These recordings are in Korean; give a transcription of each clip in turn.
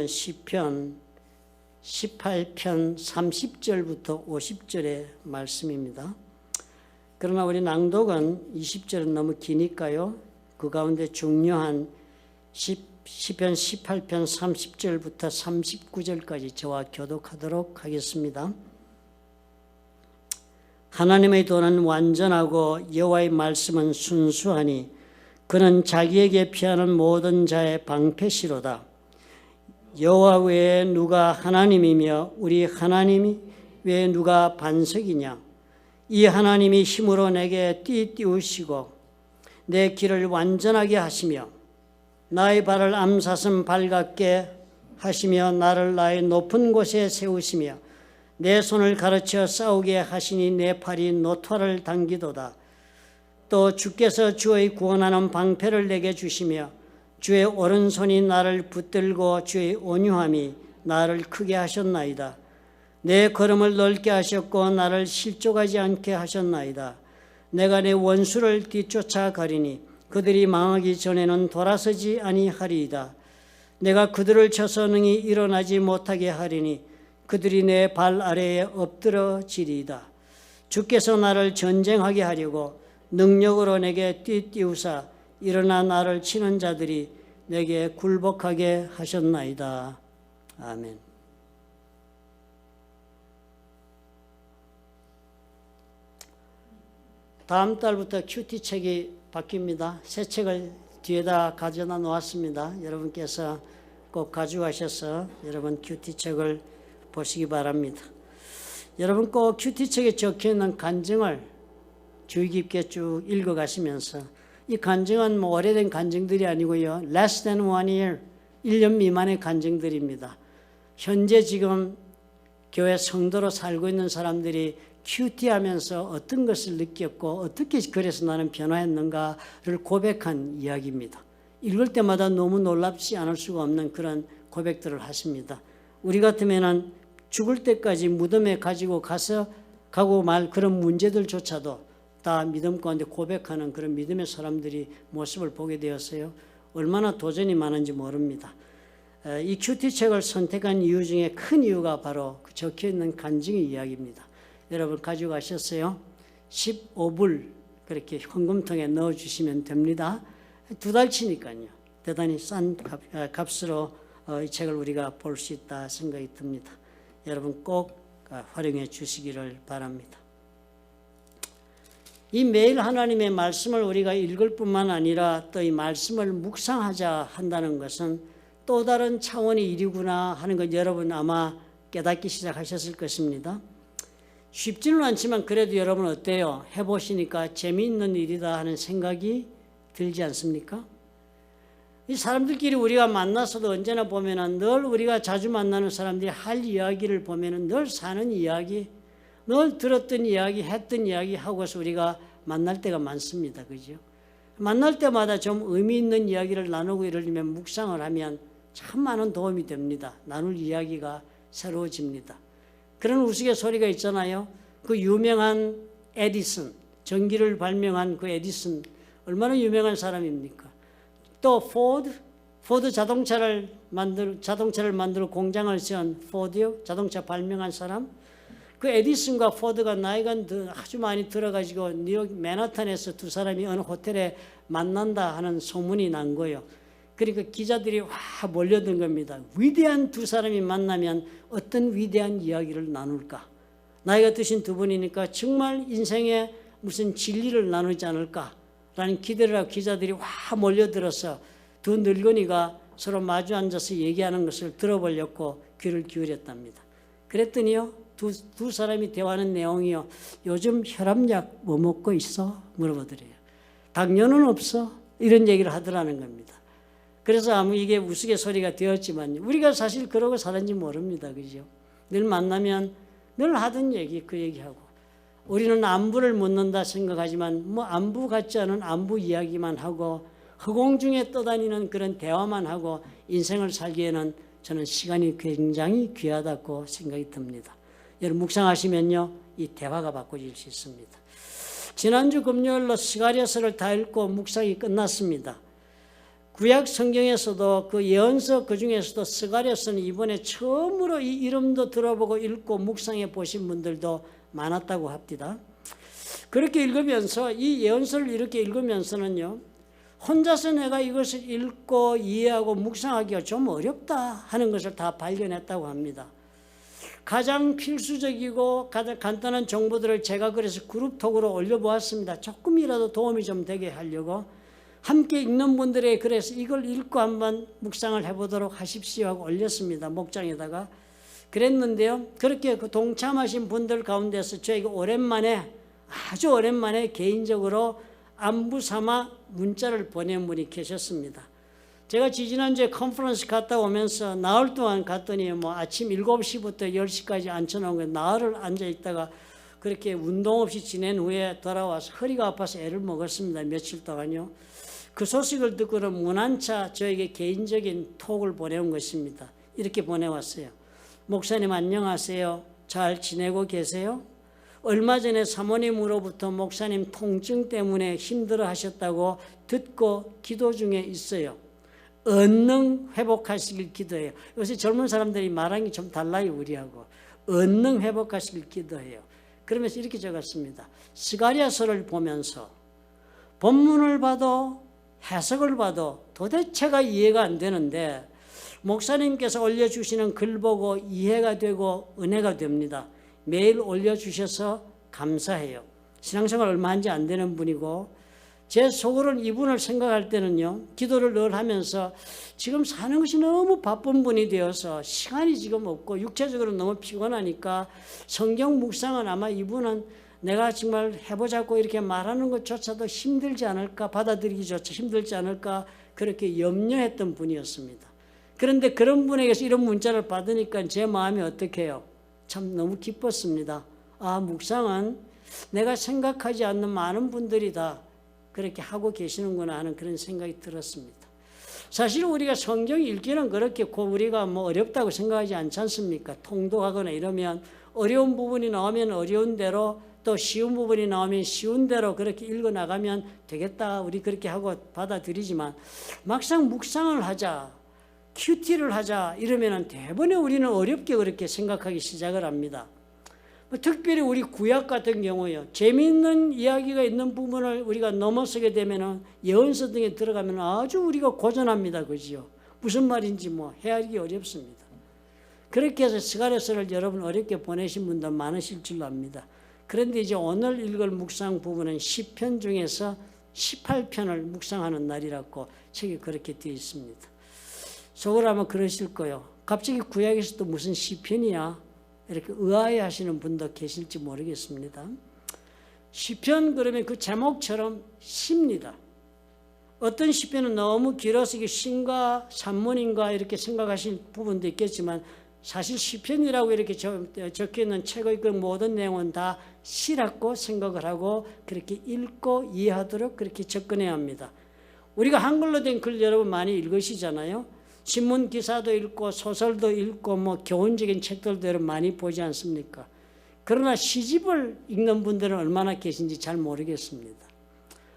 시편 18편 30절부터 50절의 말씀입니다. 그러나 우리 낭독은 20절은 너무 기니까요. 그 가운데 중요한 시편 18편 30절부터 39절까지 저와 교독하도록 하겠습니다. 하나님의 도는 완전하고 여호와의 말씀은 순수하니 그는 자기에게 피하는 모든 자의 방패시로다. 여호와 외에 누가 하나님이며 우리 하나님이 외에 누가 반석이냐. 이 하나님이 힘으로 내게 띠우시고 내 길을 완전하게 하시며 나의 발을 암사슴 발 같게 하시며 나를 나의 높은 곳에 세우시며 내 손을 가르쳐 싸우게 하시니 내 팔이 노토를 당기도다. 또 주께서 주의 구원하는 방패를 내게 주시며 주의 오른손이 나를 붙들고 주의 온유함이 나를 크게 하셨나이다. 내 걸음을 넓게 하셨고 나를 실족하지 않게 하셨나이다. 내가 내 원수를 뒤쫓아 가리니 그들이 망하기 전에는 돌아서지 아니하리이다. 내가 그들을 쳐서 능히 일어나지 못하게 하리니 그들이 내 발 아래에 엎드러지리이다. 주께서 나를 전쟁하게 하려고 능력으로 내게 띠우사 일어나 나를 치는 자들이 내게 굴복하게 하셨나이다. 아멘. 다음 달부터 큐티 책이 바뀝니다. 새 책을 뒤에다 가져다 놓았습니다. 여러분께서 꼭 가져가셔서 여러분 큐티 책을 보시기 바랍니다. 여러분 꼭 큐티 책에 적혀있는 간증을 주의 깊게 쭉 읽어가시면서 이 간증은 오래된 간증들이 아니고요. less than 1 year, 1년 미만의 간증들입니다. 현재 지금 교회 성도로 살고 있는 사람들이 큐티하면서 어떤 것을 느꼈고 어떻게 그래서 나는 변화했는가를 고백한 이야기입니다. 읽을 때마다 너무 놀랍지 않을 수가 없는 그런 고백들을 하십니다. 우리 같으면은 죽을 때까지 무덤에 가고 말 그런 문제들조차도 다 믿음 가운데 고백하는 그런 믿음의 사람들이 모습을 보게 되었어요. 얼마나 도전이 많은지 모릅니다. 이 큐티 책을 선택한 이유 중에 큰 이유가 바로 적혀있는 간증의 이야기입니다. 여러분 가져가셨어요? 15불 그렇게 헌금통에 넣어주시면 됩니다. 2달치니까요. 대단히 싼 값으로 이 책을 우리가 볼 수 있다 생각이 듭니다. 여러분 꼭 활용해 주시기를 바랍니다. 이 매일 하나님의 말씀을 우리가 읽을 뿐만 아니라 또 이 말씀을 묵상하자 한다는 것은 또 다른 차원의 일이구나 하는 것 여러분 아마 깨닫기 시작하셨을 것입니다. 쉽지는 않지만 그래도 여러분 어때요? 해보시니까 재미있는 일이다 하는 생각이 들지 않습니까? 이 사람들끼리 우리가 만나서도 언제나 보면은 늘 우리가 자주 만나는 사람들이 할 이야기를 보면은 늘 사는 이야기, 늘 들었던 이야기, 했던 이야기 하고서 우리가 만날 때가 많습니다. 그죠? 만날 때마다 좀 의미 있는 이야기를 나누고 이러려면 묵상을 하면 참 많은 도움이 됩니다. 나눌 이야기가 새로워집니다. 그런 우스갯소리가 있잖아요. 그 유명한 에디슨, 전기를 발명한 그 에디슨 얼마나 유명한 사람입니까? 또 포드 자동차를 만들어 공장을 세운 포드요, 자동차 발명한 사람. 그 에디슨과 포드가 나이가 아주 많이 들어가지고 뉴욕 맨하탄에서 두 사람이 어느 호텔에 만난다 하는 소문이 난 거예요. 그러니까 기자들이 와 몰려든 겁니다. 위대한 두 사람이 만나면 어떤 위대한 이야기를 나눌까? 나이가 드신 두 분이니까 정말 인생에 무슨 진리를 나누지 않을까라는 기대를 하고 기자들이 와 몰려들어서 두 늙은이가 서로 마주 앉아서 얘기하는 것을 들어보려고 귀를 기울였답니다. 그랬더니요. 두 사람이 대화하는 내용이요. 요즘 혈압약 뭐 먹고 있어? 물어보더래요. 당뇨는 없어? 이런 얘기를 하더라는 겁니다. 그래서 아무 이게 우스갯소리가 되었지만 우리가 사실 그러고 사는지 모릅니다. 그죠? 늘 만나면 늘 하던 얘기 그 얘기하고 우리는 안부를 묻는다 생각하지만 뭐 안부 같지 않은 안부 이야기만 하고 허공 중에 떠다니는 그런 대화만 하고 인생을 살기에는 저는 시간이 굉장히 귀하다고 생각이 듭니다. 여러분 묵상하시면요. 이 대화가 바꿔질 수 있습니다. 지난주 금요일로 스가랴서를 다 읽고 묵상이 끝났습니다. 구약 성경에서도 그 예언서 그 중에서도 스가랴서는 이번에 처음으로 이 이름도 들어보고 읽고 묵상해 보신 분들도 많았다고 합니다. 그렇게 읽으면서 이 예언서를 이렇게 읽으면서는요, 혼자서 내가 이것을 읽고 이해하고 묵상하기가 좀 어렵다 하는 것을 다 발견했다고 합니다. 가장 필수적이고 가장 간단한 정보들을 제가 그래서 그룹톡으로 올려보았습니다. 조금이라도 도움이 좀 되게 하려고. 함께 읽는 분들의 그래서 이걸 읽고 한번 묵상을 해보도록 하십시오 하고 올렸습니다. 목장에다가. 그랬는데요, 그렇게 그 동참하신 분들 가운데서 저에게 오랜만에, 아주 오랜만에 개인적으로 안부 삼아 문자를 보낸 분이 계셨습니다. 제가 지지난주에 컨퍼런스 갔다 오면서 나흘 동안 갔더니 뭐 아침 7시부터 10시까지 앉혀놓은 거예요. 나흘을 앉아있다가 그렇게 운동 없이 지낸 후에 돌아와서 허리가 아파서 애를 먹었습니다. 며칠 동안요. 그 소식을 듣고는 문안차 저에게 개인적인 톡을 보내온 것입니다. 이렇게 보내왔어요. 목사님 안녕하세요. 잘 지내고 계세요? 얼마 전에 사모님으로부터 목사님 통증 때문에 힘들어 하셨다고 듣고 기도 중에 있어요. 언능 회복하시길 기도해요. 요새 젊은 사람들이 말하는 게 좀 달라요, 우리하고. 언능 회복하시길 기도해요. 그러면서 이렇게 적었습니다. 스가랴서를 보면서 본문을 봐도 해석을 봐도 도대체가 이해가 안 되는데 목사님께서 올려주시는 글 보고 이해가 되고 은혜가 됩니다. 매일 올려주셔서 감사해요. 신앙생활 얼마 한지 안 되는 분이고 제 속으로는 이분을 생각할 때는요, 기도를 늘 하면서 지금 사는 것이 너무 바쁜 분이 되어서 시간이 지금 없고 육체적으로 너무 피곤하니까 성경 묵상은 아마 이분은 내가 정말 해보자고 이렇게 말하는 것조차도 힘들지 않을까, 받아들이기조차 힘들지 않을까 그렇게 염려했던 분이었습니다. 그런데 그런 분에게서 이런 문자를 받으니까 제 마음이 어떡해요? 참 너무 기뻤습니다. 아, 묵상은 내가 생각하지 않는 많은 분들이 다 그렇게 하고 계시는구나 하는 그런 생각이 들었습니다. 사실 우리가 성경 읽기는 그렇게 우리가 뭐 어렵다고 생각하지 않지 않습니까? 통독하거나 이러면 어려운 부분이 나오면 어려운 대로 또 쉬운 부분이 나오면 쉬운 대로 그렇게 읽어나가면 되겠다. 우리 그렇게 하고 받아들이지만 막상 묵상을 하자, 큐티를 하자 이러면 대부분 우리는 어렵게 그렇게 생각하기 시작을 합니다. 특별히 우리 구약 같은 경우요, 재미있는 이야기가 있는 부분을 우리가 넘어서게 되면 예언서 등에 들어가면 아주 우리가 고전합니다. 그죠? 무슨 말인지 뭐 헤아리기 어렵습니다. 그렇게 해서 스가랴서를 여러분 어렵게 보내신 분도 많으실 줄로 압니다. 그런데 이제 오늘 읽을 묵상 부분은 시편 중에서 18편을 묵상하는 날이라고 책에 그렇게 되어 있습니다. 속으로 아마 그러실 거예요. 갑자기 구약에서도 무슨 시편이야? 이렇게 의아해하시는 분도 계실지 모르겠습니다. 시편 그러면 그 제목처럼 시입니다. 어떤 시편은 너무 길어서 이게 시인가 산문인가 이렇게 생각하실 부분도 있겠지만 사실 시편이라고 이렇게 적혀있는 책의 그 모든 내용은 다 시라고 생각을 하고 그렇게 읽고 이해하도록 그렇게 접근해야 합니다. 우리가 한글로 된 글 여러분 많이 읽으시잖아요. 신문 기사도 읽고 소설도 읽고 뭐 교훈적인 책들도 여러분 많이 보지 않습니까? 그러나 시집을 읽는 분들은 얼마나 계신지 잘 모르겠습니다.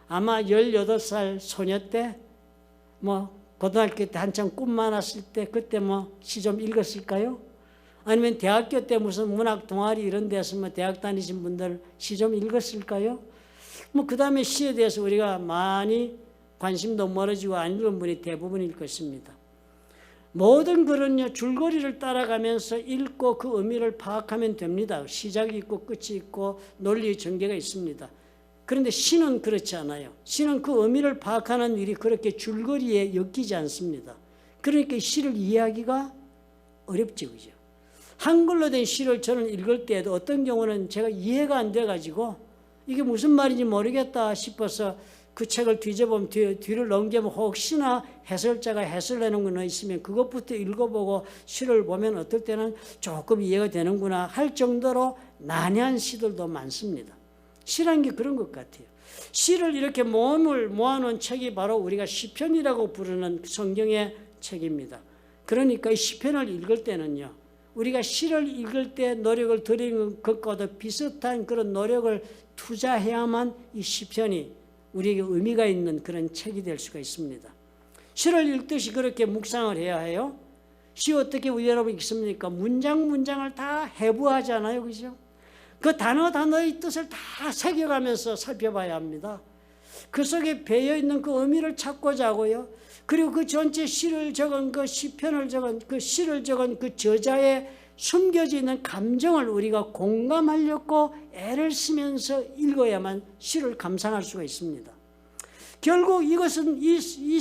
아마 18살 소녀 때 뭐 고등학교 때 한참 꿈 많았을 때 그때 뭐 시 좀 읽었을까요? 아니면 대학교 때 무슨 문학 동아리 이런 데서 뭐 대학 다니신 분들 시 좀 읽었을까요? 뭐 그 다음에 시에 대해서 우리가 많이 관심도 멀어지고 안 읽은 분이 대부분일 것입니다. 모든 글은요, 줄거리를 따라가면서 읽고 그 의미를 파악하면 됩니다. 시작이 있고 끝이 있고 논리의 전개가 있습니다. 그런데 시는 그렇지 않아요. 시는 그 의미를 파악하는 일이 그렇게 줄거리에 엮이지 않습니다. 그러니까 시를 이해하기가 어렵죠, 그죠? 한글로 된 시를 저는 읽을 때에도 어떤 경우는 제가 이해가 안 돼가지고 이게 무슨 말인지 모르겠다 싶어서 그 책을 뒤져보면 뒤를 넘겨보면 혹시나 해설자가 해설을 해놓은 거 있으면 그것부터 읽어보고 시를 보면 어떨 때는 조금 이해가 되는구나 할 정도로 난해한 시들도 많습니다. 시라는 게 그런 것 같아요. 시를 이렇게 모아놓은 책이 바로 우리가 시편이라고 부르는 성경의 책입니다. 그러니까 이 시편을 읽을 때는요, 우리가 시를 읽을 때 노력을 들이는 것과도 비슷한 그런 노력을 투자해야만 이 시편이 우리에게 의미가 있는 그런 책이 될 수가 있습니다. 시를 읽듯이 그렇게 묵상을 해야 해요. 시 어떻게 여러분 읽습니까? 문장을 다 해부하잖아요. 그죠? 그 단어의 뜻을 다 새겨가면서 살펴봐야 합니다. 그 속에 배어있는 그 의미를 찾고자 하고요. 그리고 그 전체 시를 적은 그 시편을 적은 그 시를 적은 그 저자의 숨겨져 있는 감정을 우리가 공감하려고 애를 쓰면서 읽어야만 시를 감상할 수가 있습니다. 결국 이것은 이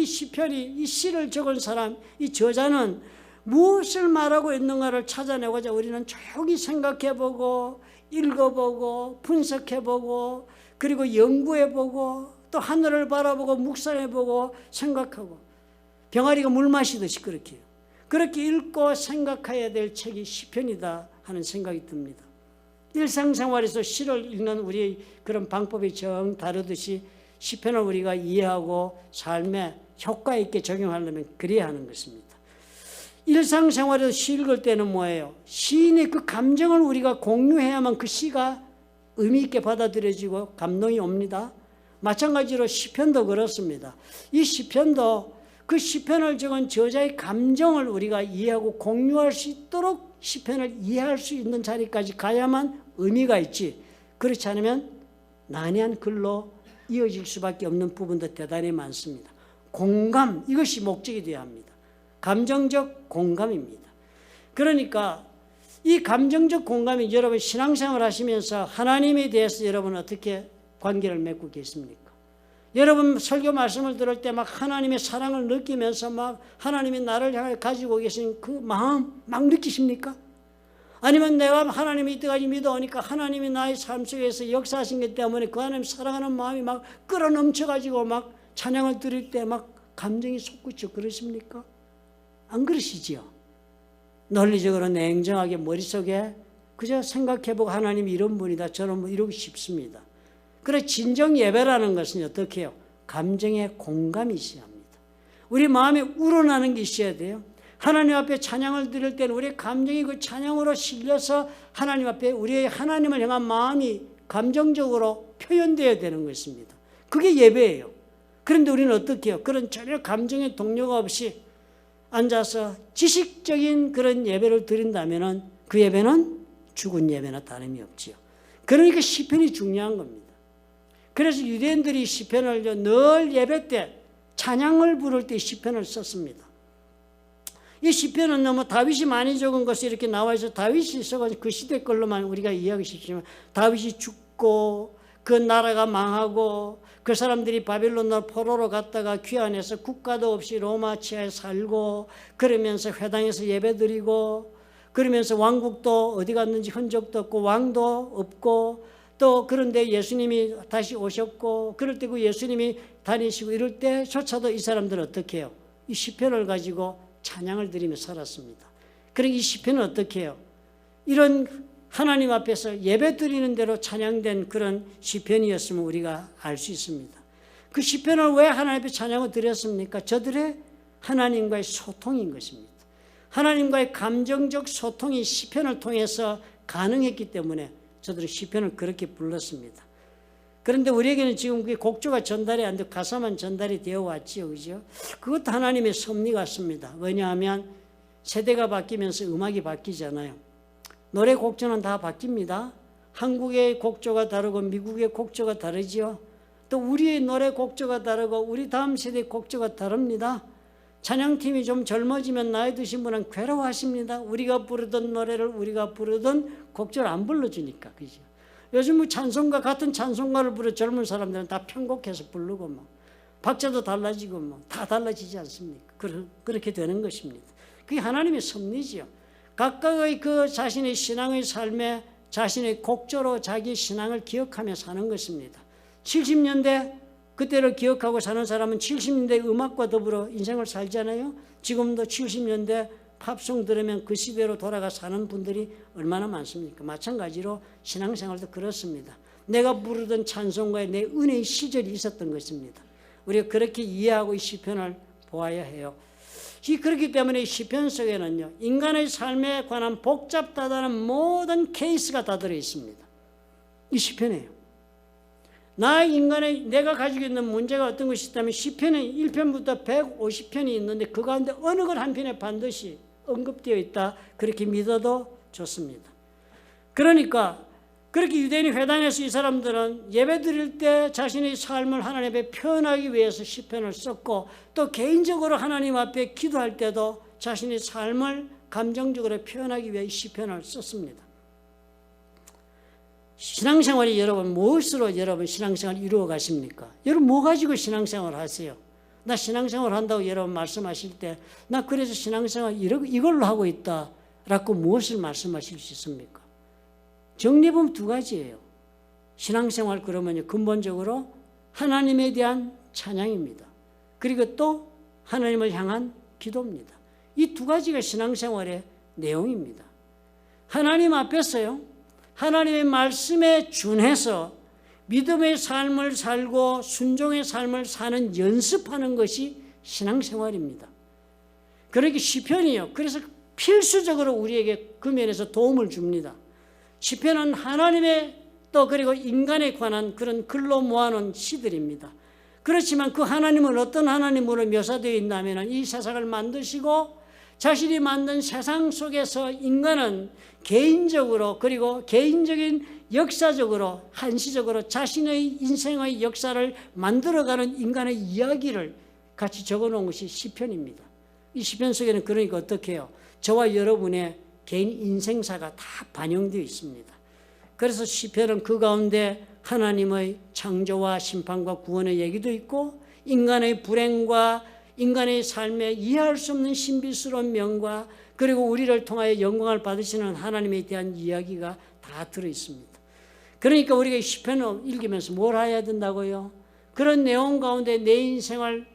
시편이 이 시를 적은 사람, 이 저자는 무엇을 말하고 있는가를 찾아내고자 우리는 조용히 생각해보고 읽어보고 분석해보고 그리고 연구해보고 또 하늘을 바라보고 묵상해보고 생각하고 병아리가 물 마시듯이 그렇게 해요. 그렇게 읽고 생각해야 될 책이 시편이다 하는 생각이 듭니다. 일상생활에서 시를 읽는 우리의 그런 방법이 정 다르듯이 시편을 우리가 이해하고 삶에 효과 있게 적용하려면 그래야 하는 것입니다. 일상생활에서 시 읽을 때는 뭐예요? 시인의 그 감정을 우리가 공유해야만 그 시가 의미 있게 받아들여지고 감동이 옵니다. 마찬가지로 시편도 그렇습니다. 이 시편도 그 시편을 적은 저자의 감정을 우리가 이해하고 공유할 수 있도록 시편을 이해할 수 있는 자리까지 가야만 의미가 있지. 그렇지 않으면 난해한 글로 이어질 수밖에 없는 부분도 대단히 많습니다. 공감, 이것이 목적이 되어야 합니다. 감정적 공감입니다. 그러니까 이 감정적 공감이 여러분 신앙생활 하시면서 하나님에 대해서 여러분 어떻게 관계를 맺고 계십니까? 여러분 설교 말씀을 들을 때 막 하나님의 사랑을 느끼면서 막 하나님이 나를 향해 가지고 계신 그 마음 막 느끼십니까? 아니면 내가 하나님이 이때까지 믿어오니까 하나님이 나의 삶 속에서 역사하신 것 때문에 그 하나님 사랑하는 마음이 막 끌어넘쳐가지고 막 찬양을 드릴 때 막 감정이 솟구쳐 그러십니까? 안 그러시지요? 논리적으로 냉정하게 머릿속에 그저 생각해보고 하나님이 이런 분이다 저런 분 이러고 싶습니다. 그래 진정 예배라는 것은 어떻게 해요? 감정에 공감이 있어야 합니다. 우리 마음에 우러나는 게 있어야 돼요. 하나님 앞에 찬양을 드릴 때는 우리의 감정이 그 찬양으로 실려서 하나님 앞에 우리의 하나님을 향한 마음이 감정적으로 표현되어야 되는 것입니다. 그게 예배예요. 그런데 우리는 어떻게 해요? 그런 전혀 감정의 동료가 없이 앉아서 지식적인 그런 예배를 드린다면 그 예배는 죽은 예배나 다름이 없지요. 그러니까 시편이 중요한 겁니다. 그래서 유대인들이 시편을 늘 예배 때 찬양을 부를 때 시편을 썼습니다. 이 시편은 너무 다윗이 많이 적은 것이 이렇게 나와 있어 다윗이 써가지고 그 시대 걸로만 우리가 이해하기 쉽지만 다윗이 죽고 그 나라가 망하고 그 사람들이 바빌론으로 포로로 갔다가 귀환해서 국가도 없이 로마 치하에 살고 그러면서 회당에서 예배드리고 그러면서 왕국도 어디 갔는지 흔적도 없고 왕도 없고 또 그런데 예수님이 다시 오셨고 그럴 때 그 예수님이 다니시고 이럴 때조차도 이 사람들은 어떻게 해요? 이 시편을 가지고 찬양을 드리며 살았습니다. 그러니까 이 시편은 어떻게 해요? 이런 하나님 앞에서 예배 드리는 대로 찬양된 그런 시편이었으면 우리가 알 수 있습니다. 그 시편을 왜 하나님 앞에 찬양을 드렸습니까? 저들의 하나님과의 소통인 것입니다. 하나님과의 감정적 소통이 시편을 통해서 가능했기 때문에 저들은 시편을 그렇게 불렀습니다. 그런데 우리에게는 지금 그게 곡조가 전달이 안 되고 가사만 전달이 되어 왔지요. 그죠? 그것도 하나님의 섭리 같습니다. 왜냐하면 세대가 바뀌면서 음악이 바뀌잖아요. 노래 곡조는 다 바뀝니다. 한국의 곡조가 다르고 미국의 곡조가 다르지요. 또 우리의 노래 곡조가 다르고 우리 다음 세대의 곡조가 다릅니다. 찬양팀이 좀 젊어지면 나이 드신 분은 괴로워하십니다. 우리가 부르던 노래를 우리가 부르던 곡조를 안 불러주니까. 그죠? 요즘 찬송가 같은 찬송가를 부르 젊은 사람들은 다 편곡해서 부르고 뭐 박자도 달라지고 뭐 다 달라지지 않습니까? 그렇게 되는 것입니다. 그게 하나님의 섭리지요. 각각의 그 자신의 신앙의 삶에 자신의 곡조로 자기 신앙을 기억하며 사는 것입니다. 70년대 그때를 기억하고 사는 사람은 70년대 음악과 더불어 인생을 살잖아요. 지금도 70년대 팝송 들으면 그 시대로 돌아가 사는 분들이 얼마나 많습니까? 마찬가지로 신앙생활도 그렇습니다. 내가 부르던 찬송가에 내 은혜의 시절이 있었던 것입니다. 우리가 그렇게 이해하고 이 시편을 보아야 해요. 그렇기 때문에 이 시편 속에는요, 인간의 삶에 관한 복잡하다는 모든 케이스가 다 들어 있습니다. 이 시편이에요. 나 인간의 내가 가지고 있는 문제가 어떤 것이 있다면 시편은 1편부터 150편이 있는데 그 가운데 어느 것 한 편에 반드시 언급되어 있다. 그렇게 믿어도 좋습니다. 그러니까 그렇게 유대인이 회당에서 이 사람들은 예배 드릴 때 자신의 삶을 하나님 앞에 표현하기 위해서 시편을 썼고 또 개인적으로 하나님 앞에 기도할 때도 자신의 삶을 감정적으로 표현하기 위해 시편을 썼습니다. 신앙생활이 여러분 무엇으로 여러분 신앙생활 이루어 가십니까? 여러분 뭐 가지고 신앙생활 하세요? 나 신앙생활 한다고 여러분 말씀하실 때 나 그래서 신앙생활 이걸로 하고 있다라고 무엇을 말씀하실 수 있습니까? 정리해보면 두 가지예요. 신앙생활 그러면 근본적으로 하나님에 대한 찬양입니다. 그리고 또 하나님을 향한 기도입니다. 이 두 가지가 신앙생활의 내용입니다. 하나님 앞에서요, 하나님의 말씀에 준해서 믿음의 삶을 살고 순종의 삶을 사는 연습하는 것이 신앙생활입니다. 그러기 시편이요. 그래서 필수적으로 우리에게 그 면에서 도움을 줍니다. 시편은 하나님의 또 그리고 인간에 관한 그런 글로 모아놓은 시들입니다. 그렇지만 그 하나님은 어떤 하나님으로 묘사되어 있냐면 이 세상을 만드시고 자신이 만든 세상 속에서 인간은 개인적으로 그리고 개인적인 역사적으로 한시적으로 자신의 인생의 역사를 만들어가는 인간의 이야기를 같이 적어놓은 것이 시편입니다. 이 시편 속에는 그러니까 어떻게 해요? 저와 여러분의 개인 인생사가 다 반영되어 있습니다. 그래서 시편은 그 가운데 하나님의 창조와 심판과 구원의 얘기도 있고 인간의 불행과 인간의 삶에 이해할 수 없는 신비스러운 명과 그리고 우리를 통하여 영광을 받으시는 하나님에 대한 이야기가 다 들어있습니다. 그러니까 우리가 시편을 읽으면서 뭘 해야 된다고요? 그런 내용 가운데 내 인생을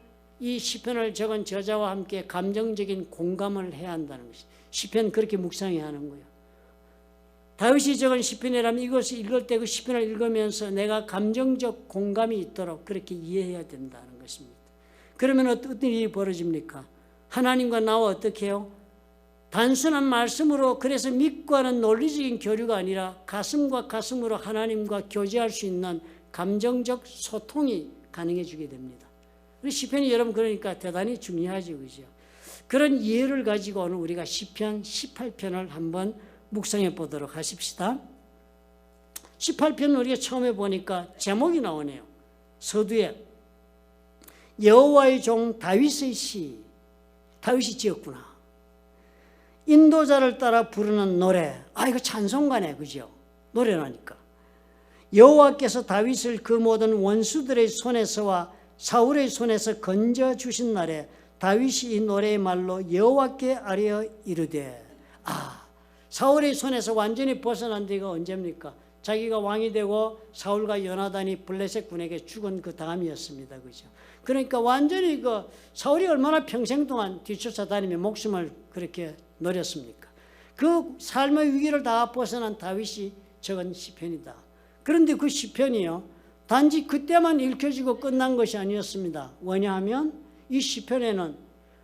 이 시편을 적은 저자와 함께 감정적인 공감을 해야 한다는 것이 시편 그렇게 묵상해야 하는 거예요. 다윗이 적은 시편이라면 이것을 읽을 때 그 시편을 읽으면서 내가 감정적 공감이 있도록 그렇게 이해해야 된다는 것입니다. 그러면 어떤 일이 벌어집니까? 하나님과 나와 어떻게 해요? 단순한 말씀으로 그래서 믿고 하는 논리적인 교류가 아니라 가슴과 가슴으로 하나님과 교제할 수 있는 감정적 소통이 가능해지게 됩니다. 시편이 여러분 그러니까 대단히 중요하죠, 그죠? 그런 이해를 가지고 오늘 우리가 시편 18편을 한번 묵상해 보도록 하십시다. 18편은 우리가 처음에 보니까 제목이 나오네요. 서두에 여호와의 종 다윗의 시, 다윗이 지었구나. 인도자를 따라 부르는 노래. 이거 찬송가네, 그죠? 노래라니까. 여호와께서 다윗을 그 모든 원수들의 손에서와 사울의 손에서 건져 주신 날에 다윗이 이 노래의 말로 여호와께 아뢰어 이르되. 사울의 손에서 완전히 벗어난 데가 언제입니까? 자기가 왕이 되고 사울과 요나단이 블레셋 군에게 죽은 그 다음이었습니다, 그죠? 그러니까 완전히 사울이 얼마나 평생 동안 뒤쫓아다니며 목숨을 그렇게 노렸습니까? 그 삶의 위기를 다 벗어난 다윗이 적은 시편이다. 그런데 그 시편이요, 단지 그때만 읽혀지고 끝난 것이 아니었습니다. 왜냐하면 이 시편에는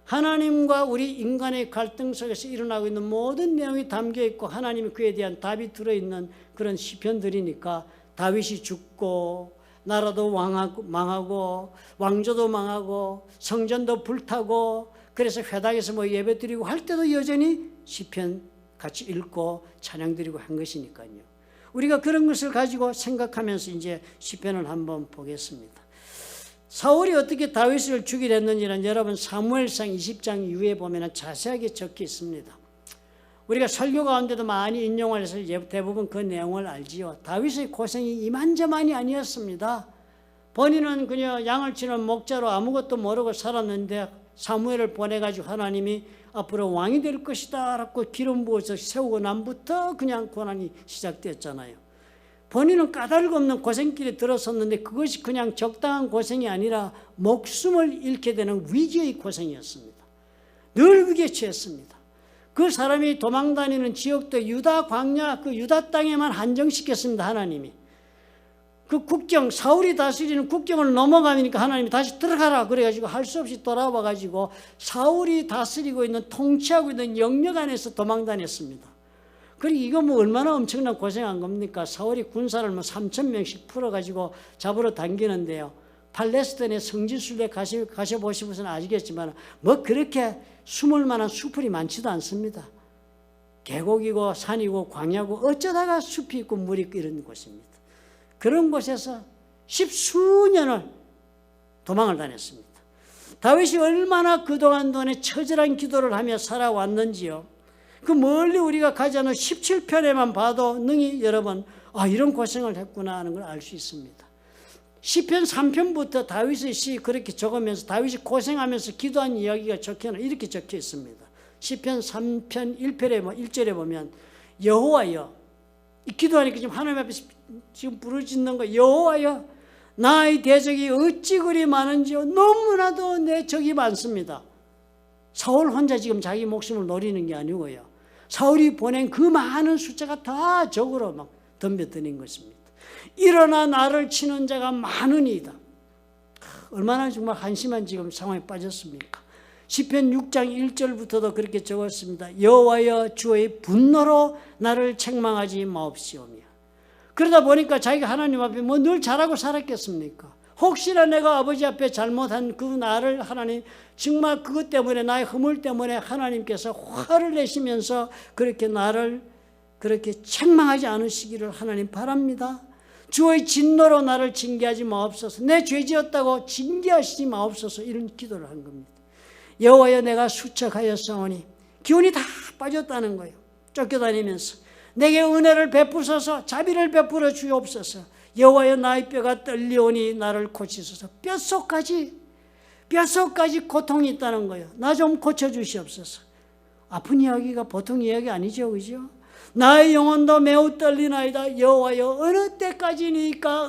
하나님과 우리 인간의 갈등 속에서 일어나고 있는 모든 내용이 담겨있고 하나님이 그에 대한 답이 들어있는 그런 시편들이니까 다윗이 죽고 나라도 망하고 왕조도 망하고 성전도 불타고 그래서 회당에서 예배드리고 할 때도 여전히 시편 같이 읽고 찬양드리고 한 것이니까요. 우리가 그런 것을 가지고 생각하면서 이제 시편을 한번 보겠습니다. 사울이 어떻게 다윗을 죽이려 했는지는 여러분 사무엘상 20장 이후에 보면 자세하게 적혀 있습니다. 우리가 설교 가운데도 많이 인용을 해서 대부분 그 내용을 알지요. 다윗의 고생이 이만저만이 아니었습니다. 본인은 그냥 양을 치는 목자로 아무것도 모르고 살았는데 사무엘을 보내가지고 하나님이 앞으로 왕이 될 것이다 라고 기름 부어서 세우고 난부터 그냥 고난이 시작됐잖아요. 본인은 까닭 없는 고생길에 들어섰는데 그것이 그냥 적당한 고생이 아니라 목숨을 잃게 되는 위기의 고생이었습니다. 늘 위기에 처했습니다. 그 사람이 도망다니는 지역도 유다 광야 그 유다 땅에만 한정시켰습니다. 하나님이. 그 국경 사울이 다스리는 국경을 넘어가니까 하나님이 다시 들어가라 그래가지고 할 수 없이 돌아와가지고 사울이 다스리고 있는 통치하고 있는 영역 안에서 도망다녔습니다. 그리고 이거 뭐 얼마나 엄청난 고생한 겁니까? 사울이 군사를 뭐 3,000명씩 풀어가지고 잡으러 당기는데요. 팔레스타인의 성지순례 가셔보시면서는 아시겠지만 뭐 그렇게 숨을 만한 수풀이 많지도 않습니다. 계곡이고 산이고 광야고 어쩌다가 숲이 있고 물이 있고 이런 곳입니다. 그런 곳에서 10수년을 도망을 다녔습니다. 다윗이 얼마나 그동안 동안에 처절한 기도를 하며 살아왔는지요. 그 멀리 우리가 가지 않은 17편에만 봐도 능히 여러분 이런 고생을 했구나 하는 걸 알 수 있습니다. 시편 3편부터 다윗의 시 그렇게 적으면서 다윗이 고생하면서 기도한 이야기가 이렇게 적혀 있습니다. 시편 3편 1절에 보면 여호와여, 이 기도하니까 지금 하나님 앞에 지금 부르짖는 거, 여호와여 나의 대적이 어찌 그리 많은지요. 너무나도 내 적이 많습니다. 사울 혼자 지금 자기 목숨을 노리는 게 아니고요. 사울이 보낸 그 많은 숫자가 다 적으로 막 덤벼드는 것입니다. 일어나 나를 치는 자가 많으니이다. 얼마나 정말 한심한 지금 상황에 빠졌습니까? 시편 6장 1절부터도 그렇게 적었습니다. 여호와여 주의 분노로 나를 책망하지 마옵시오며. 그러다 보니까 자기가 하나님 앞에 뭐 늘 잘하고 살았겠습니까? 혹시나 내가 아버지 앞에 잘못한 그 나를 하나님 정말 그것 때문에 나의 허물 때문에 하나님께서 화를 내시면서 그렇게 나를 그렇게 책망하지 않으시기를 하나님 바랍니다. 주의 진노로 나를 징계하지 마옵소서. 내 죄지었다고 징계하시지 마옵소서. 이런 기도를 한 겁니다. 여호와여 내가 수척하였사오니 기운이 다 빠졌다는 거예요. 쫓겨다니면서 내게 은혜를 베푸소서. 자비를 베풀어 주옵소서. 여호와여 나의 뼈가 떨리오니 나를 고치소서. 뼛속까지 고통이 있다는 거예요. 나 좀 고쳐주시옵소서. 아픈 이야기가 보통 이야기 아니죠, 그죠? 나의 영혼도 매우 떨리나이다. 여호와여 어느 때까지니까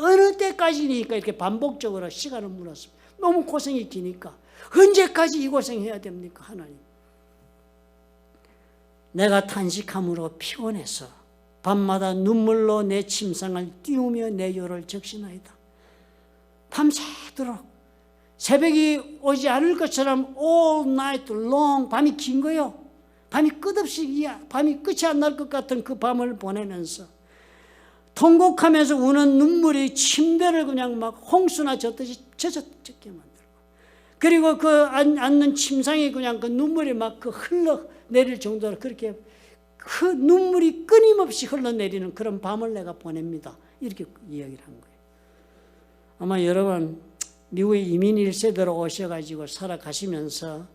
이렇게 반복적으로 시간을 물었습니다. 너무 고생이 기니까 언제까지 이 고생해야 됩니까? 하나님, 내가 탄식함으로 피곤해서 밤마다 눈물로 내 침상을 띄우며 내 혀를 적시나이다. 밤새도록 새벽이 오지 않을 것처럼 all night long, 밤이 긴 거요. 밤이 끝없이, 밤이 끝이 안 날 것 같은 그 밤을 보내면서 통곡하면서 우는 눈물이 침대를 그냥 막 홍수나 젖듯이 젖게 만들고, 그리고 그 앉는 침상이 그냥 그 눈물이 막 그 흘러내릴 정도로 그렇게 그 눈물이 끊임없이 흘러내리는 그런 밤을 내가 보냅니다. 이렇게 이야기를 한 거예요. 아마 여러분 미국에 이민 1세대로 오셔가지고 살아가시면서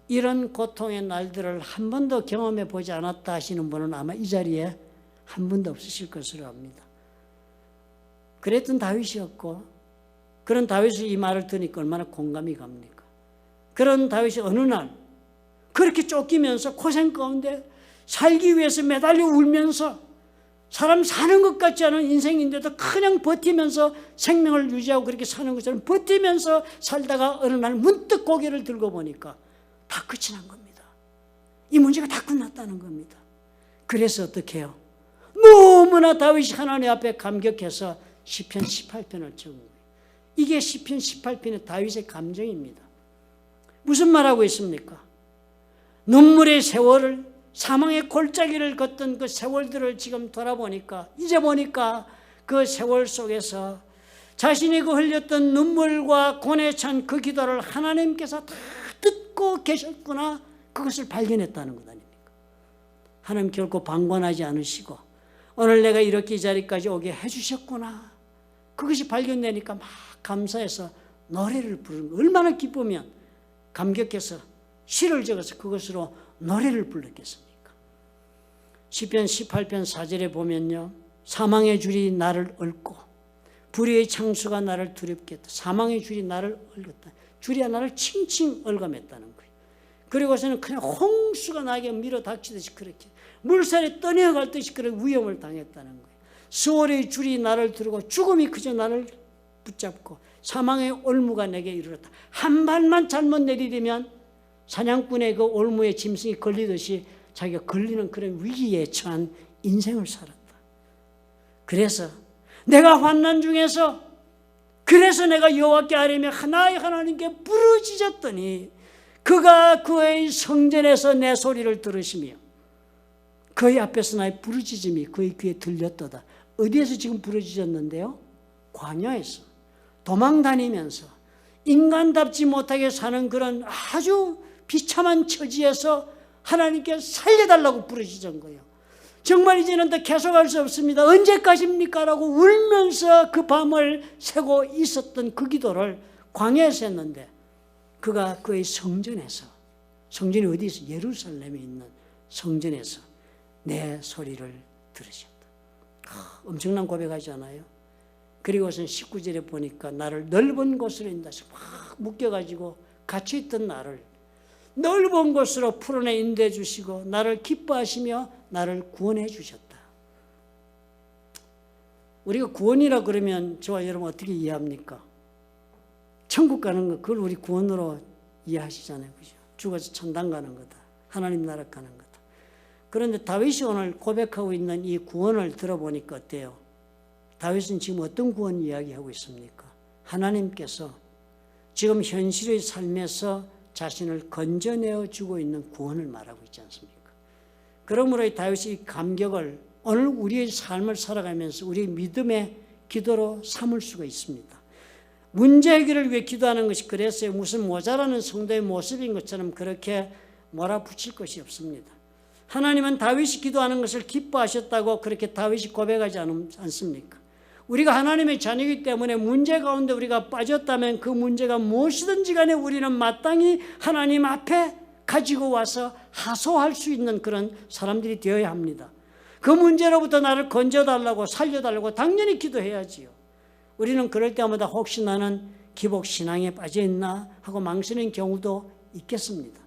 이런 고통의 날들을 한 번도 경험해 보지 않았다 하시는 분은 아마 이 자리에 한 분도 없으실 것으로 압니다. 그랬던 다윗이었고, 그런 다윗이 이 말을 들으니까 얼마나 공감이 갑니까? 그런 다윗이 어느 날 그렇게 쫓기면서 고생 가운데 살기 위해서 매달려 울면서 사람 사는 것 같지 않은 인생인데도 그냥 버티면서 생명을 유지하고 그렇게 사는 것처럼 버티면서 살다가 어느 날 문득 고개를 들고 보니까 다 끝이 난 겁니다. 이 문제가 다 끝났다는 겁니다. 그래서 어떻게 해요? 너무나 다윗이 하나님 앞에 감격해서 시편 18편을 적은 거예요. 이게 시편 18편의 다윗의 감정입니다. 무슨 말하고 있습니까? 눈물의 세월을, 사망의 골짜기를 걷던 그 세월들을 지금 돌아보니까, 이제 보니까 그 세월 속에서 자신이 그 흘렸던 눈물과 고뇌에 찬 그 기도를 하나님께서 다 듣고 계셨구나, 그것을 발견했다는 것 아닙니까? 하나님 결코 방관하지 않으시고 오늘 내가 이렇게 이 자리까지 오게 해주셨구나, 그것이 발견되니까 막 감사해서 노래를 부르는 거. 얼마나 기쁘면 감격해서 시를 적어서 그것으로 노래를 불렀겠습니까? 시편 18편 4절에 보면요, 사망의 줄이 나를 얽고 불의의 창수가 나를 두렵게 했다. 사망의 줄이 나를 얽었다. 줄이 나를 칭칭 얽어맸다는 거예요. 그리고서는 그냥 홍수가 나에게 밀어닥치듯이 그렇게 물살에 떠내어갈 듯이 그런 위험을 당했다는 거예요. 수월의 줄이 나를 두르고 죽음이 그저 나를 붙잡고 사망의 올무가 내게 이르렀다. 한 발만 잘못 내리려면 사냥꾼의 그 올무에 짐승이 걸리듯이 자기가 걸리는 그런 위기에 처한 인생을 살았다. 그래서 내가 환난 중에서, 그래서 내가 여호와께 아뢰며 하나님께 부르짖었더니 그가 그의 성전에서 내 소리를 들으시며 그의 앞에서 나의 부르짖음이 그의 귀에 들렸도다. 어디에서 지금 부르짖었는데요? 광야에서 도망 다니면서 인간답지 못하게 사는 그런 아주 비참한 처지에서 하나님께 살려달라고 부르짖은 거예요. 정말 이제는 더 계속할 수 없습니다. 언제까지입니까? 라고 울면서 그 밤을 새고 있었던 그 기도를 광야에서 했는데 그가 그의 성전에서, 성전이 어디 있어? 예루살렘에 있는 성전에서 내 소리를 들으셨다. 엄청난 고백하지 않아요? 그리고선 19절에 보니까 나를 넓은 곳으로 인도해서 막 묶여가지고 갇혀있던 나를 넓은 곳으로 풀어내 인도해 주시고 나를 기뻐하시며 나를 구원해 주셨다. 우리가 구원이라 그러면 저와 여러분 어떻게 이해합니까? 천국 가는 거 그걸 우리 구원으로 이해하시잖아요. 그죠? 죽어서 천당 가는 거다. 하나님 나라 가는 거다. 그런데 다윗이 오늘 고백하고 있는 이 구원을 들어보니까 어때요? 다윗은 지금 어떤 구원 이야기하고 있습니까? 하나님께서 지금 현실의 삶에서 자신을 건져내어 주고 있는 구원을 말하고 있지 않습니까? 그러므로 다윗이 감격을 오늘 우리의 삶을 살아가면서 우리의 믿음의 기도로 삼을 수가 있습니다. 문제 해결을 위해 기도하는 것이 그래서 무슨 모자라는 성도의 모습인 것처럼 그렇게 몰아붙일 것이 없습니다. 하나님은 다윗이 기도하는 것을 기뻐하셨다고 그렇게 다윗이 고백하지 않습니까? 우리가 하나님의 자녀이기 때문에 문제 가운데 우리가 빠졌다면 그 문제가 무엇이든지 간에 우리는 마땅히 하나님 앞에 가지고 와서 하소할 수 있는 그런 사람들이 되어야 합니다. 그 문제로부터 나를 건져달라고 살려달라고 당연히 기도해야지요. 우리는 그럴 때마다 혹시 나는 기복신앙에 빠져있나 하고 망설이는 경우도 있겠습니다.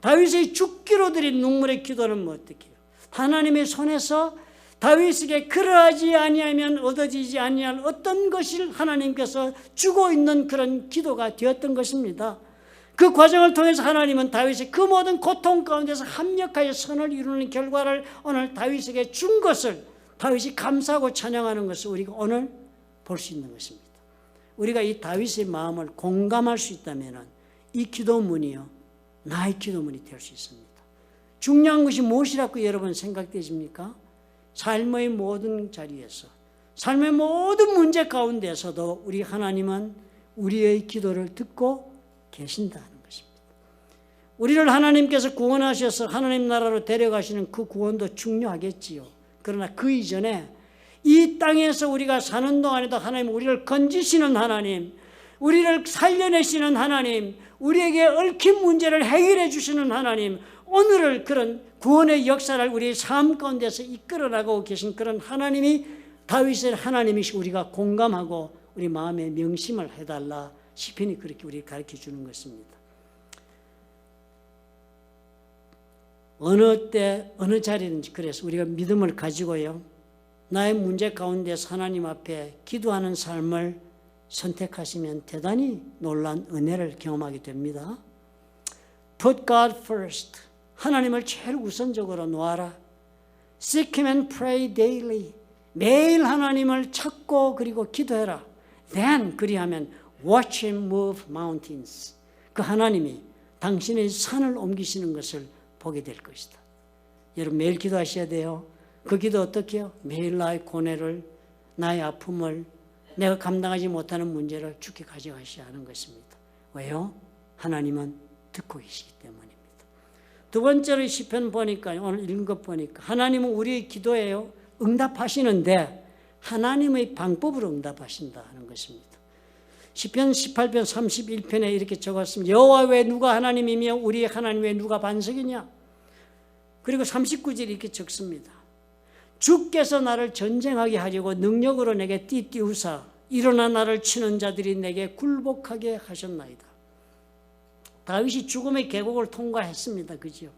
다윗의 죽기로 드린 눈물의 기도는 뭐 어떻게 해요? 하나님의 손에서 다윗에게 그러하지 아니하면 얻어지지 아니할 어떤 것을 하나님께서 주고 있는 그런 기도가 되었던 것입니다. 그 과정을 통해서 하나님은 다윗의 그 모든 고통 가운데서 합력하여 선을 이루는 결과를 오늘 다윗에게 준 것을 다윗이 감사하고 찬양하는 것을 우리가 오늘 볼 수 있는 것입니다. 우리가 이 다윗의 마음을 공감할 수 있다면 이 기도문이요 나의 기도문이 될 수 있습니다. 중요한 것이 무엇이라고 여러분 생각되십니까? 삶의 모든 자리에서 삶의 모든 문제 가운데서도 우리 하나님은 우리의 기도를 듣고 계신다는 것입니다. 우리를 하나님께서 구원하셔서 하나님 나라로 데려가시는 그 구원도 중요하겠지요. 그러나 그 이전에 이 땅에서 우리가 사는 동안에도 하나님 우리를 건지시는 하나님, 우리를 살려내시는 하나님, 우리에게 얽힌 문제를 해결해 주시는 하나님, 오늘을 그런 구원의 역사를 우리의 삶 가운데서 이끌어 나가고 계신 그런 하나님이 다윗의 하나님이시 우리가 공감하고 우리 마음에 명심을 해달라 시편이 그렇게 우리를 가르쳐 주는 것입니다. 어느 때 어느 자리든지 그래서 우리가 믿음을 가지고요 나의 문제 가운데서 하나님 앞에 기도하는 삶을 선택하시면 대단히 놀라운 은혜를 경험하게 됩니다. Put God first. 하나님을 제일 우선적으로 놓아라. Seek Him and pray daily. 매일 하나님을 찾고 그리고 기도해라. Then 그리하면 watch Him move mountains. 그 하나님이 당신의 산을 옮기시는 것을 보게 될 것이다. 여러분 매일 기도하셔야 돼요. 그 기도 어떻게 해요? 매일 나의 고뇌를, 나의 아픔을, 내가 감당하지 못하는 문제를 주께 가져가셔야 하는 것입니다. 왜요? 하나님은 듣고 계시기 때문입니다. 두 번째로 시편 보니까 오늘 읽은 것 보니까 하나님은 우리의 기도에요 응답하시는데 하나님의 방법으로 응답하신다 하는 것입니다. 시편 18편 31편에 이렇게 적었습니다. 여호와 왜 누가 하나님이며 우리의 하나님 왜 누가 반석이냐. 그리고 39절에 이렇게 적습니다. 주께서 나를 전쟁하게 하려고 능력으로 내게 띠띠우사 일어나 나를 치는 자들이 내게 굴복하게 하셨나이다. 다윗이 죽음의 계곡을 통과했습니다. 그죠?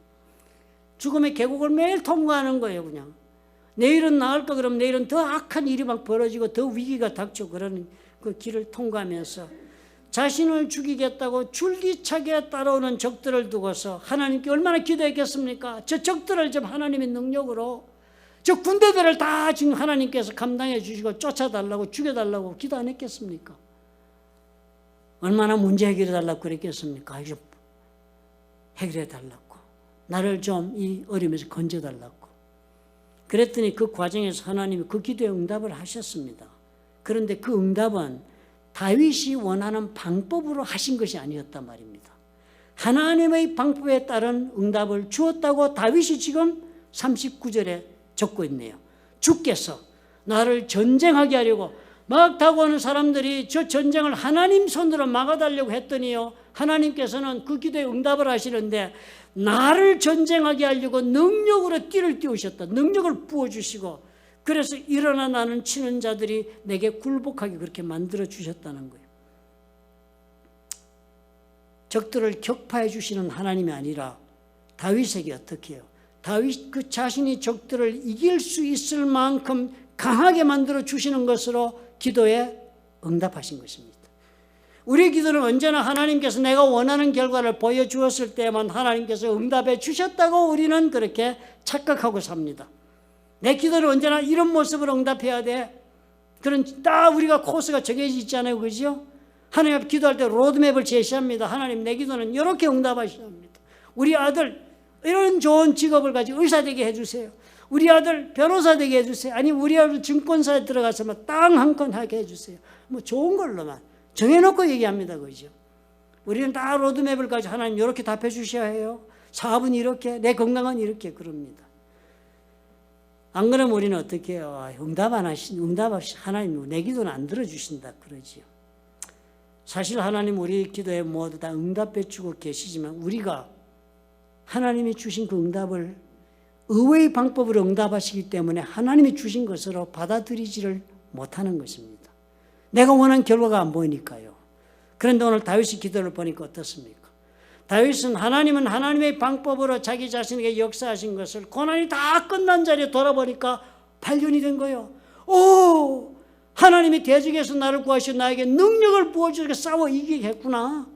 죽음의 계곡을 매일 통과하는 거예요. 그냥 내일은 나을까 그러면 내일은 더 악한 일이 막 벌어지고 더 위기가 닥쳐 그러는 그 길을 통과하면서 자신을 죽이겠다고 줄기차게 따라오는 적들을 두고서 하나님께 얼마나 기도했겠습니까? 저 적들을 좀 하나님의 능력으로 저 군대들을 다 지금 하나님께서 감당해 주시고 쫓아달라고 죽여달라고 기도 안 했겠습니까? 얼마나 문제 해결해 달라고 그랬겠습니까? 아주 해결해 달라고 나를 좀 이 어려움에서 건져 달라고 그랬더니 그 과정에서 하나님이 그 기도에 응답을 하셨습니다. 그런데 그 응답은 다윗이 원하는 방법으로 하신 것이 아니었단 말입니다. 하나님의 방법에 따른 응답을 주었다고 다윗이 지금 39절에 적고 있네요. 주께서 나를 전쟁하게 하려고 막 다가오는 사람들이 저 전쟁을 하나님 손으로 막아달라고 했더니요, 하나님께서는 그 기도에 응답을 하시는데 나를 전쟁하게 하려고 능력으로 띠를 띄우셨다. 능력을 부어주시고, 그래서 일어나 나는 치는 자들이 내게 굴복하게 그렇게 만들어 주셨다는 거예요. 적들을 격파해 주시는 하나님이 아니라 다윗에게 어떻게 해요? 다윗 그 자신이 적들을 이길 수 있을 만큼 강하게 만들어 주시는 것으로 기도에 응답하신 것입니다. 우리의 기도는 언제나 하나님께서 내가 원하는 결과를 보여주었을 때만 하나님께서 응답해 주셨다고 우리는 그렇게 착각하고 삽니다. 내 기도를 언제나 이런 모습으로 응답해야 돼. 그런 딱 우리가 코스가 정해져 있잖아요. 그죠? 하나님 앞에 기도할 때 로드맵을 제시합니다. 하나님, 내 기도는 이렇게 응답하시옵니다. 우리 아들 이런 좋은 직업을 가지고 의사 되게 해주세요. 우리 아들 변호사 되게 해주세요. 아니 우리 아들 증권사에 들어가서 땅 한 건 하게 해주세요. 뭐 좋은 걸로만 정해놓고 얘기합니다. 그죠? 우리는 다 로드맵을 가지고 하나님 이렇게 답해 주셔야 해요. 사업은 이렇게, 내 건강은 이렇게, 그럽니다. 안 그러면 우리는 어떻게 해요? 응답 없이 하나님 내 기도는 안 들어주신다 그러지요. 사실 하나님 우리 기도에 모두 다 응답해 주고 계시지만 우리가 하나님이 주신 그 응답을 의외의 방법으로 응답하시기 때문에 하나님이 주신 것으로 받아들이지를 못하는 것입니다. 내가 원하는 결과가 안 보이니까요. 그런데 오늘 다윗의 기도를 보니까 어떻습니까? 다윗은 하나님은 하나님의 방법으로 자기 자신에게 역사하신 것을 고난이 다 끝난 자리에 돌아보니까 발견이 된 거예요. 오! 하나님이 대적에서 나를 구하시고 나에게 능력을 부어주셔서 싸워 이기게 했구나.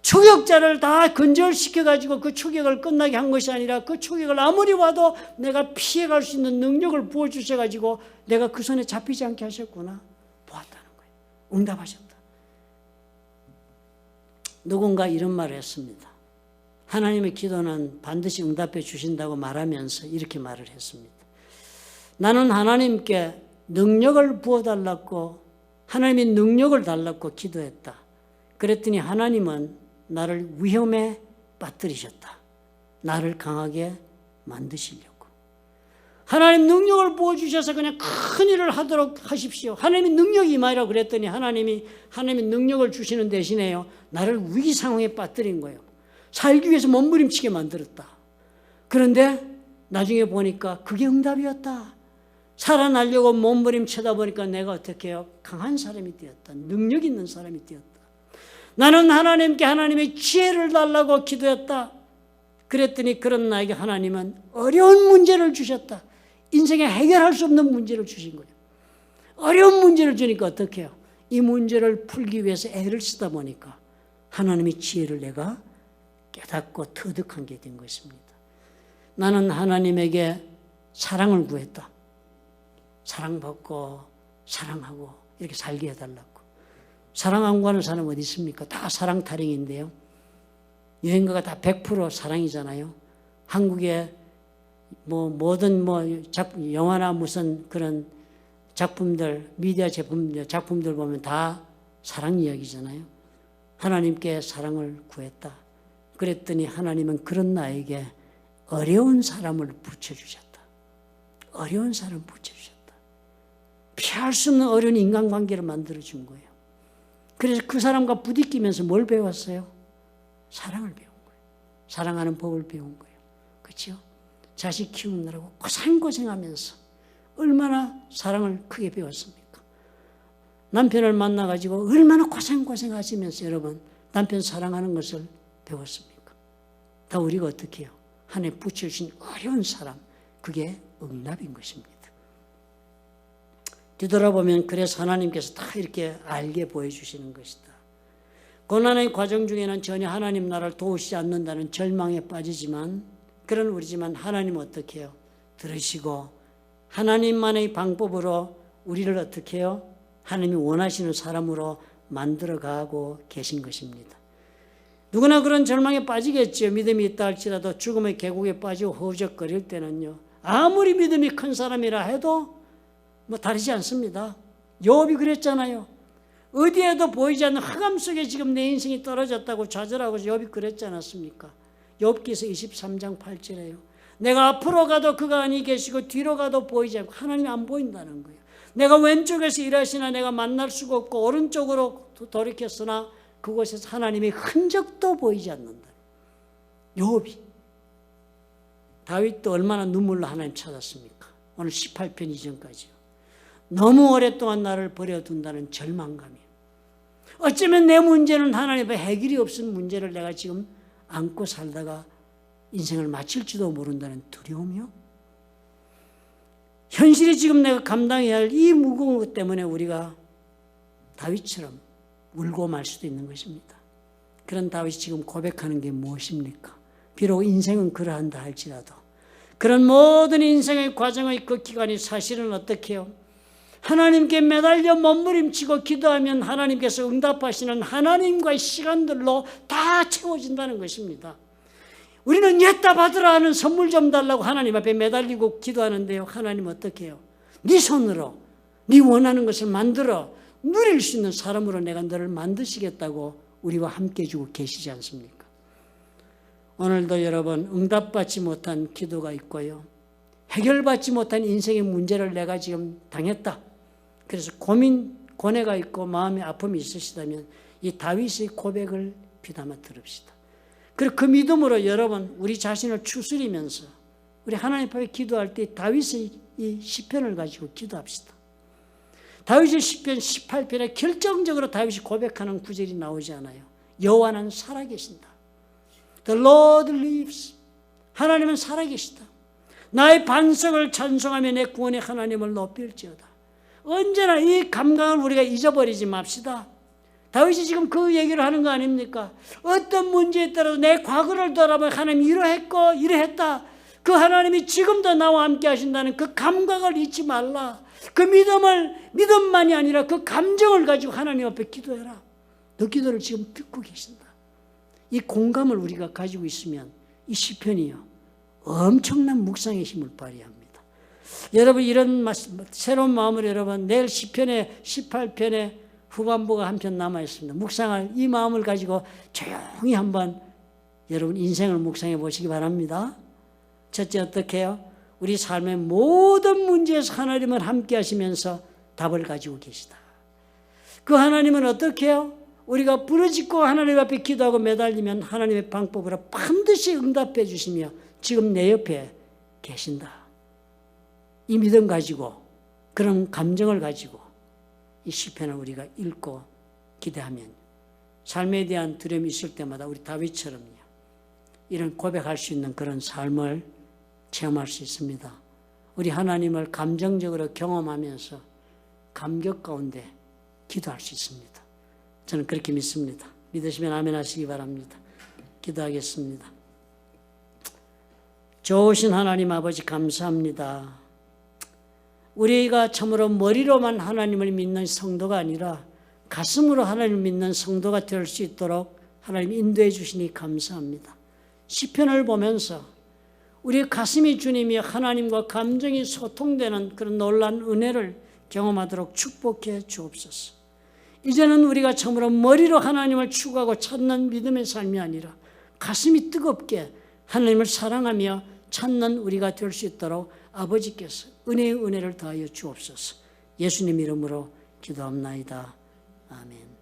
추격자를 다 근절시켜가지고 그 추격을 끝나게 한 것이 아니라 그 추격을 아무리 와도 내가 피해갈 수 있는 능력을 부어주셔가지고 내가 그 손에 잡히지 않게 하셨구나. 보았다는 거예요. 응답하셨다. 누군가 이런 말을 했습니다. 하나님의 기도는 반드시 응답해 주신다고 말하면서 이렇게 말을 했습니다. 나는 하나님께 능력을 부어달라고, 하나님의 능력을 달라고 기도했다. 그랬더니 하나님은 나를 위험에 빠뜨리셨다. 나를 강하게 만드시려고. 하나님 능력을 부어주셔서 그냥 큰 일을 하도록 하십시오. 하나님의 능력이 임하리라고 그랬더니 하나님의 능력을 주시는 대신에요, 나를 위기 상황에 빠뜨린 거예요. 살기 위해서 몸부림치게 만들었다. 그런데 나중에 보니까 그게 응답이었다. 살아나려고 몸부림치다 보니까 내가 어떻게 해요? 강한 사람이 되었다. 능력 있는 사람이 되었다. 나는 하나님께 하나님의 지혜를 달라고 기도했다. 그랬더니 그런 나에게 하나님은 어려운 문제를 주셨다. 인생에 해결할 수 없는 문제를 주신 거예요. 어려운 문제를 주니까 어떻게 해요? 이 문제를 풀기 위해서 애를 쓰다 보니까 하나님의 지혜를 내가 깨닫고 터득한 게 된 것입니다. 나는 하나님에게 사랑을 구했다. 사랑받고 사랑하고 이렇게 살게 해달라고. 사랑 안 구하는 사람 어디 있습니까? 다 사랑 타령인데요. 유행가가 다 100% 사랑이잖아요. 한국의 모든 영화나 무슨 그런 작품들, 미디어 작품들 보면 다 사랑 이야기잖아요. 하나님께 사랑을 구했다. 그랬더니 하나님은 그런 나에게 어려운 사람을 붙여주셨다. 어려운 사람을 붙여주셨다. 피할 수 없는 어려운 인간관계를 만들어준 거예요. 그래서 그 사람과 부딪히면서 뭘 배웠어요? 사랑을 배운 거예요. 사랑하는 법을 배운 거예요. 그렇죠? 자식 키우느라고 고생하면서 얼마나 사랑을 크게 배웠습니까? 남편을 만나가지고 얼마나 고생하시면서 여러분 남편 사랑하는 것을 배웠습니까? 다 우리가 어떻게 해요? 하나님 붙여주신 어려운 사람, 그게 응답인 것입니다. 뒤돌아보면 그래서 하나님께서 다 이렇게 알게 보여주시는 것이다. 고난의 과정 중에는 전혀 하나님 나라를 도우시지 않는다는 절망에 빠지지만, 그런 우리지만 하나님은 어떻게 해요? 들으시고 하나님만의 방법으로 우리를 어떻게 해요? 하나님이 원하시는 사람으로 만들어가고 계신 것입니다. 누구나 그런 절망에 빠지겠죠. 믿음이 있다 할지라도 죽음의 계곡에 빠지고 허우적거릴 때는요, 아무리 믿음이 큰 사람이라 해도 뭐 다르지 않습니다. 욥이 그랬잖아요. 어디에도 보이지 않는 흑암 속에 지금 내 인생이 떨어졌다고 좌절하고 욥이 그랬지 않았습니까? 욥기서 23장 8절에요. 내가 앞으로 가도 그가 아니 계시고 뒤로 가도 보이지 않고 하나님이 안 보인다는 거예요. 내가 왼쪽에서 일하시나 내가 만날 수가 없고 오른쪽으로 돌이켰으나 그곳에서 하나님의 흔적도 보이지 않는다. 욥이. 다윗도 얼마나 눈물로 하나님 찾았습니까? 오늘 18편 이전까지요. 너무 오랫동안 나를 버려둔다는 절망감이에요. 어쩌면 내 문제는 하나님 앞에 해결이 없은 문제를 내가 지금 안고 살다가 인생을 마칠지도 모른다는 두려움이요. 현실이 지금 내가 감당해야 할 이 무거운 것 때문에 우리가 다윗처럼 울고 말 수도 있는 것입니다. 그런 다윗이 지금 고백하는 게 무엇입니까? 비록 인생은 그러한다 할지라도 그런 모든 인생의 과정의 그 기간이 사실은 어떻게 해요? 하나님께 매달려 몸부림치고 기도하면 하나님께서 응답하시는 하나님과의 시간들로 다 채워진다는 것입니다. 우리는 옛다 받으라 하는 선물 좀 달라고 하나님 앞에 매달리고 기도하는데요. 하나님 어떻게 해요? 네 손으로 네 원하는 것을 만들어 누릴 수 있는 사람으로 내가 너를 만드시겠다고 우리와 함께 해주고 계시지 않습니까? 오늘도 여러분 응답받지 못한 기도가 있고요. 해결받지 못한 인생의 문제를 내가 지금 당했다. 그래서 고뇌가 있고 마음의 아픔이 있으시다면 이 다윗의 고백을 귀담아 들읍시다. 그리고 그 믿음으로 여러분 우리 자신을 추스리면서 우리 하나님 앞에 기도할 때 다윗의 이 시편을 가지고 기도합시다. 다윗의 시편 18편에 결정적으로 다윗이 고백하는 구절이 나오지 않아요. 여호와는 살아계신다. The Lord lives. 하나님은 살아계시다. 나의 반석을 찬송하며 내 구원의 하나님을 높일지어다. 언제나 이 감각을 우리가 잊어버리지 맙시다. 다윗이 지금 그 얘기를 하는 거 아닙니까? 어떤 문제에 따라서 내 과거를 돌아보면 하나님이 이러했고 이러했다. 그 하나님이 지금도 나와 함께 하신다는 그 감각을 잊지 말라. 그 믿음만이 아니라 그 감정을 가지고 하나님 앞에 기도해라. 너 기도를 지금 듣고 계신다. 이 공감을 우리가 가지고 있으면 이 시편이요 엄청난 묵상의 힘을 발휘합니다. 여러분 이런 새로운 마음으로 여러분 내일 시편의 18편의 후반부가 한편 남아있습니다. 묵상할 이 마음을 가지고 조용히 한번 여러분 인생을 묵상해 보시기 바랍니다. 첫째 어떻게 해요? 우리 삶의 모든 문제에서 하나님은 함께 하시면서 답을 가지고 계시다. 그 하나님은 어떻게 해요? 우리가 부르짖고 하나님 앞에 기도하고 매달리면 하나님의 방법으로 반드시 응답해 주시며 지금 내 옆에 계신다. 이 믿음 가지고 그런 감정을 가지고 이 시편을 우리가 읽고 기대하면 삶에 대한 두려움이 있을 때마다 우리 다윗처럼요 이런 고백할 수 있는 그런 삶을 체험할 수 있습니다. 우리 하나님을 감정적으로 경험하면서 감격 가운데 기도할 수 있습니다. 저는 그렇게 믿습니다. 믿으시면 아멘 하시기 바랍니다. 기도하겠습니다. 좋으신 하나님 아버지 감사합니다. 우리가 참으로 머리로만 하나님을 믿는 성도가 아니라 가슴으로 하나님을 믿는 성도가 될 수 있도록 하나님 인도해 주시니 감사합니다. 시편을 보면서 우리 가슴이 주님이 하나님과 감정이 소통되는 그런 놀라운 은혜를 경험하도록 축복해 주옵소서. 이제는 우리가 참으로 머리로 하나님을 추구하고 찾는 믿음의 삶이 아니라 가슴이 뜨겁게 하나님을 사랑하며 찾는 우리가 될 수 있도록 아버지께서 은혜의 은혜를 더하여 주옵소서. 예수님 이름으로 기도합나이다. 아멘.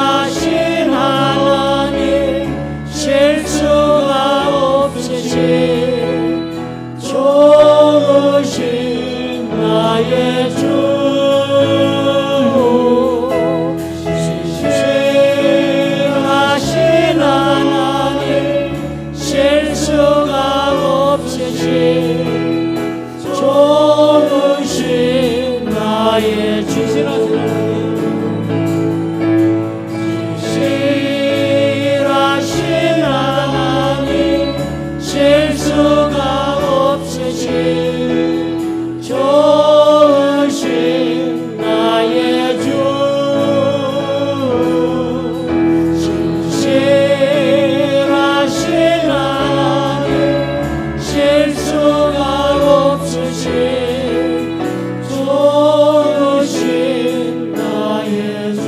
신실하신 하나님 실수가 없으신 좋으신 나의 주 신실하신 하나님 실수가 없으신 좋으신 나의 주 신실하신 하나님 실수가 없으신 좋으신 나의 주 신실하신 하나님 실수가 없으신 좋으신 나의 주.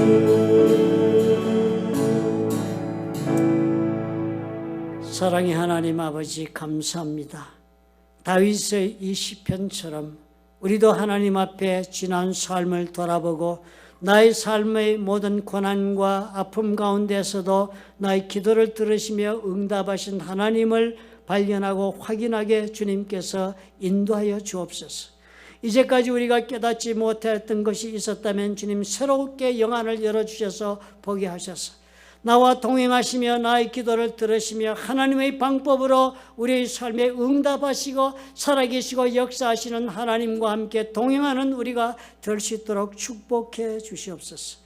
사랑의 하나님 아버지 감사합니다. 다윗의 이 시편처럼 우리도 하나님 앞에 지난 삶을 돌아보고 나의 삶의 모든 고난과 아픔 가운데서도 나의 기도를 들으시며 응답하신 하나님을 발견하고 확인하게 주님께서 인도하여 주옵소서. 이제까지 우리가 깨닫지 못했던 것이 있었다면 주님 새롭게 영안을 열어주셔서 보게 하셔서 나와 동행하시며 나의 기도를 들으시며 하나님의 방법으로 우리의 삶에 응답하시고 살아계시고 역사하시는 하나님과 함께 동행하는 우리가 될 수 있도록 축복해 주시옵소서.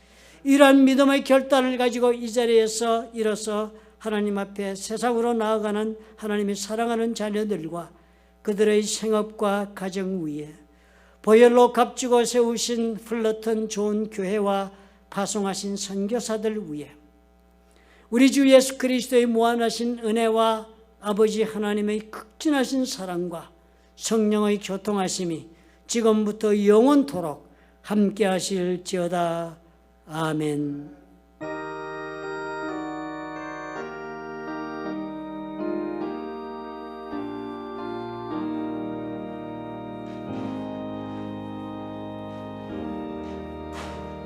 이러한 믿음의 결단을 가지고 이 자리에서 일어서 하나님 앞에 세상으로 나아가는 하나님의 사랑하는 자녀들과 그들의 생업과 가정 위에 보혈로 값주고 세우신 플러튼 좋은 교회와 파송하신 선교사들 위에 우리 주 예수 그리스도의 무한하신 은혜와 아버지 하나님의 극진하신 사랑과 성령의 교통하심이 지금부터 영원토록 함께 하실지어다. 아멘.